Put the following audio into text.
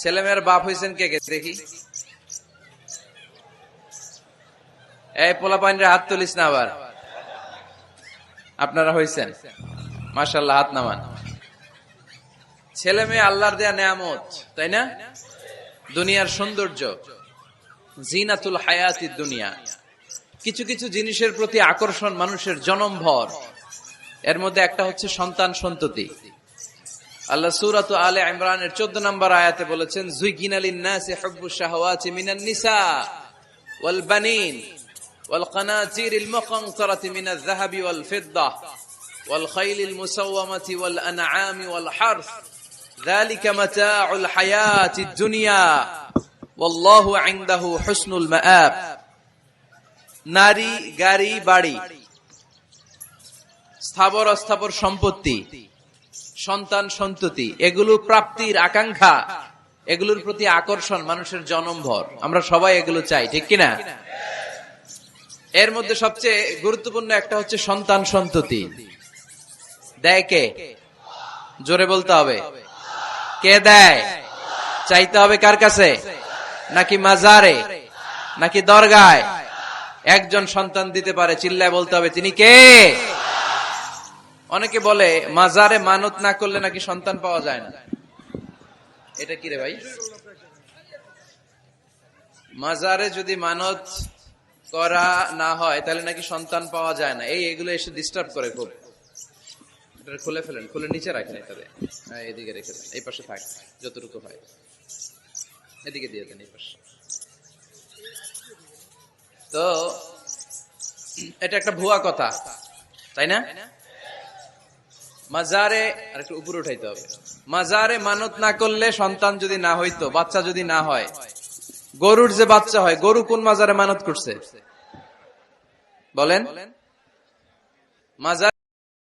ছেলেমেয়ের বাপ হয়েছেন কে কে দেখি? এই পোলাপাইনরা হাত তুলিস না আবার। আপনারা হয়েছেন, মাশাআল্লাহ, হাত নামান। ছেলে মেয়ে আল্লাহর দেয়া নেয়ামত, তাই না? দুনিয়ার সৌন্দর্য, জিনাতুল হায়াতিদ দুনিয়া। কিছু কিছু জিনিসের প্রতি আকর্ষণ মানুষের জনমভর। এর মধ্যে একটা হচ্ছে সন্তান সন্ততি। আল্লাহ সূরাত আলে ইমরানের 14 নম্বর আয়াতে বলেছেন, যুয়িনা লিন-নাসি হুব্বুশ শাহাওয়াতি মিনান নিসা ওয়াল বানিন ওয়াল কানাতিরিল মুকানতারাতি মিনাজ যাহাবি ওয়াল ফিদ্দা ওয়াল খাইলিল মুসাওয়ামাতি ওয়াল আনআমি ওয়াল হারস যালিকা মাতাউল হায়াতিদ দুনিয়া ওয়াল্লাহু ইনদাহু হুসনুল মাআব। নারী, গাড়ি, বাড়ি, স্থাবর অস্থাবর সম্পত্তি, সন্তান সন্ততি, এগুলো প্রাপ্তির আকাঙ্ক্ষা, এগুলোর প্রতি আকর্ষণ মানুষের জনমভর। আমরা সবাই এগুলো চাই, ঠিক কিনা? এর মধ্যে সবচেয়ে গুরুত্বপূর্ণ একটা হচ্ছে সন্তান সন্ততি। দেয় কে? জোরে বলতে হবে, কে দেয়? চাইতে হবে কার কাছে? নাকি মাজারে, নাকি দরগায়? একজন সন্তান দিতে পারে, চিল্লায় বলতে হবে তিনি কে? অনেকে বলে মাজারে মানত না করলে নাকি সন্তান পাওয়া যায় না। এটা কি রে ভাই? মাজারে যদি মানত করা না হয় তাহলে নাকি সন্তান পাওয়া যায় না। এগুলো এসে ডিস্টার্ব করে খুব। এটা খুলে ফেলেন, খুলে নিচে রাখেন, এটাতে এদিকে রেখে দেন, এই পাশে থাক যতটুকু হয়, এদিকে দিয়ে দেন এই পাশে। তো এটা একটা ভুয়া কথা, তাই না? মাজারে আর একটু উপরে উঠাইতে হবে। মাজারে মানত না করলে সন্তান যদি না হইতো, বাচ্চা যদি না হয়, গরুর যে বাচ্চা হয়, গরু কোন মাজারে মানত করছে বলেন? মাজার